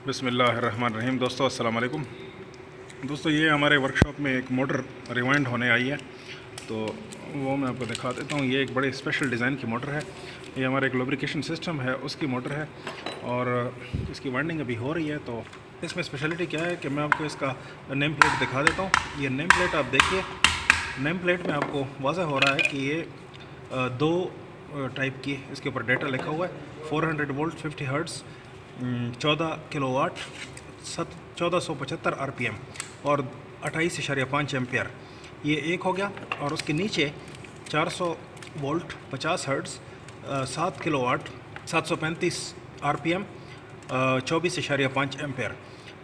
बिस्मिल्लाहिर्रहमानिर्रहीम। दोस्तों अस्सलाम वालेकुम। दोस्तों ये हमारे वर्कशॉप में एक मोटर रिवाइंड होने आई है, तो वो मैं आपको दिखा देता हूँ। ये एक बड़े स्पेशल डिज़ाइन की मोटर है। ये हमारा एक लुब्रिकेशन सिस्टम है, उसकी मोटर है और इसकी वाइंडिंग अभी हो रही है। तो इसमें स्पेशलिटी क्या है कि मैं आपको इसका नेम प्लेट दिखा देता हूँ। ये नेम प्लेट आप देखिए, नेम प्लेट में आपको वाज़ह हो रहा है कि ये दो टाइप की इसके ऊपर डेटा लिखा हुआ है। 400 वोल्ट 50 हर्ट्ज़ 14 किलोवाट 1475 आरपीएम और 28.5 एम्पियर, ये एक हो गया। और उसके नीचे 400 volt 50 hertz 7 kilowatt 735 RPM 24.5 ampere.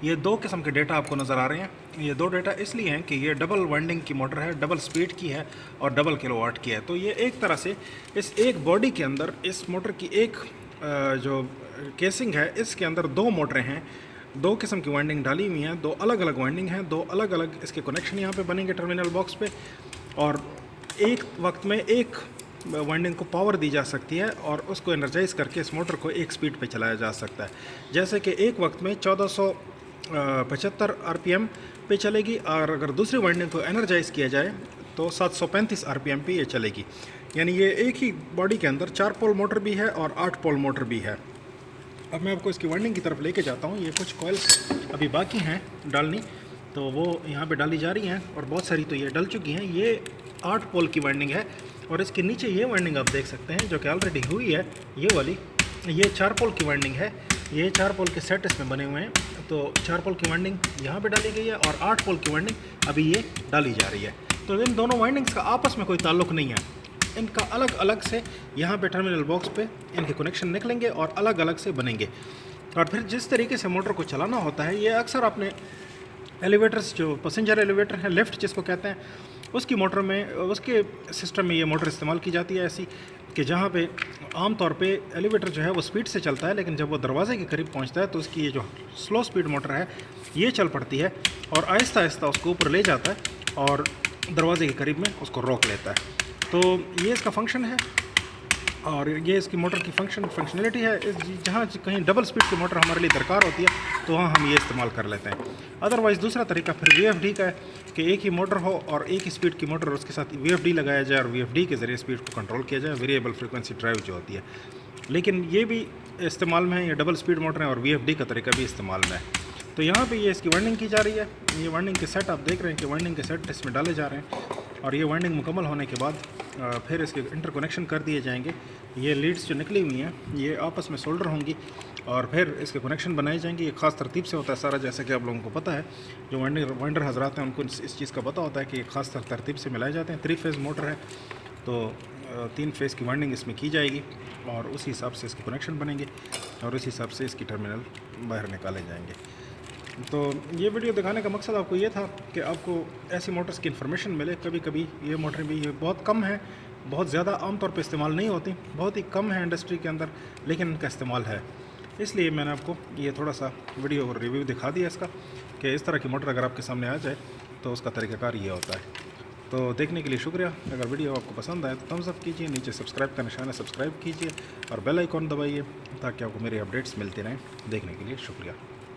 ये दो किस्म के डेटा आपको नज़र आ रहे हैं। ये दो डेटा इसलिए हैं कि ये डबल वाइंडिंग की मोटर है, डबल स्पीड की है और डबल किलोवाट की है। तो ये एक तरह से इस एक बॉडी के अंदर इस मोटर की एक जो केसिंग है, इसके अंदर दो मोटरें हैं, दो किस्म की वाइंडिंग डाली हुई हैं, दो अलग अलग वाइंडिंग हैं, दो अलग अलग इसके कनेक्शन यहाँ पे बनेंगे टर्मिनल बॉक्स पे। और एक वक्त में एक वाइंडिंग को पावर दी जा सकती है और उसको एनर्जाइज करके इस मोटर को एक स्पीड पे चलाया जा सकता है। जैसे कि एक वक्त में 1475 आरपीएम पे चलेगी और अगर दूसरी वाइंडिंग को एनर्जाइज किया जाए तो 735 आरपीएम पे ये चलेगी। यानी ये एक ही बॉडी के अंदर 4 पोल मोटर भी है और 8 पोल मोटर भी है। अब मैं आपको इसकी वाइंडिंग की तरफ लेके जाता हूँ। ये कुछ कॉइल्स अभी बाकी हैं डालनी, तो वो यहाँ पे डाली जा रही हैं और बहुत सारी तो ये डल चुकी हैं। ये 8 पोल की वाइंडिंग है और इसके नीचे ये वाइंडिंग आप देख सकते हैं जो कि ऑलरेडी हुई है। ये वाली ये 4 पोल की वाइंडिंग है। ये 4 पोल के सेट इसमें बने हुए हैं। तो 4 पोल की वाइंडिंग यहाँ पे डाली गई है और 8 पोल की वाइंडिंग अभी ये डाली जा रही है। तो इन दोनों वाइंडिंग्स का आपस में कोई ताल्लुक़ नहीं है, इनका अलग अलग से यहाँ पे टर्मिनल बॉक्स पे इनके कनेक्शन निकलेंगे और अलग अलग से बनेंगे। और फिर जिस तरीके से मोटर को चलाना होता है, ये अक्सर आपने एलिवेटर्स, जो पैसेंजर एलिवेटर है, लिफ्ट जिसको कहते हैं, उसकी मोटर में, उसके सिस्टम में ये मोटर इस्तेमाल की जाती है ऐसी कि जहाँ पे आम तौर पे एलिवेटर जो है वो स्पीड से चलता है, लेकिन जब वो दरवाजे के करीब पहुँचता है तो उसकी ये जो स्लो स्पीड मोटर है ये चल पड़ती है और आहिस्ता आहिस्ता उसको ऊपर ले जाता है और दरवाजे के करीब में उसको रोक लेता है। तो ये इसका फंक्शन है और ये इसकी मोटर की फंक्शनलिटी है। जहाँ कहीं डबल स्पीड की मोटर हमारे लिए दरकार होती है तो वहाँ हम ये इस्तेमाल कर लेते हैं। अदरवाइज़ दूसरा तरीका फिर VFD का है कि एक ही मोटर हो और एक ही स्पीड की मोटर और उसके साथ VFD लगाया जाए और VFD के ज़रिए स्पीड को कंट्रोल किया जाए, वेरिएबल फ्रीक्वेंसी ड्राइव जो होती है। लेकिन ये भी इस्तेमाल में है, ये डबल स्पीड मोटर है और VFD का तरीका भी इस्तेमाल में है। तो यहाँ पे ये इसकी वाइंडिंग की जा रही है। ये वाइंडिंग के सेट आप देख रहे हैं कि वाइंडिंग के सेट इसमें डाले जा रहे हैं और ये वाइंडिंग मुकम्मल होने के बाद फिर इसके इंटरकनेक्शन कर दिए जाएंगे। ये लीड्स जो निकली हुई हैं ये आपस में सोल्डर होंगी और फिर इसके कनेक्शन बनाए जाएंगे। ये ख़ास तरतीब से होता है सारा, जैसे कि आप लोगों को पता है, जो वाइंडर हजरात हैं उनको इस चीज़ का पता होता है कि ख़ास तरतीब से मिलाए जाते हैं। 3 फेज़ मोटर है तो 3 फेज़ की वाइंडिंग इसमें की जाएगी और उसी हिसाब से इसके कनेक्शन बनेंगे और उसी हिसाब से इसकी टर्मिनल बाहर निकाले जाएंगे। तो ये वीडियो दिखाने का मकसद आपको ये था कि आपको ऐसी मोटर्स की इन्फॉर्मेशन मिले। कभी कभी ये मोटरें भी ये बहुत कम है, बहुत ज़्यादा आमतौर पे इस्तेमाल नहीं होती, बहुत ही कम है इंडस्ट्री के अंदर, लेकिन इनका इस्तेमाल है। इसलिए मैंने आपको ये थोड़ा सा वीडियो और रिव्यू दिखा दिया इसका कि इस तरह की मोटर अगर आपके सामने आ जाए तो उसका तरीक़ाकार ये होता है। तो देखने के लिए शुक्रिया। अगर वीडियो आपको पसंद आए तो थम्स अप कीजिए, नीचे सब्सक्राइब का निशान है सब्सक्राइब कीजिए और बेल आइकॉन दबाइए ताकि आपको मेरे अपडेट्स मिलते रहें। देखने के लिए शुक्रिया।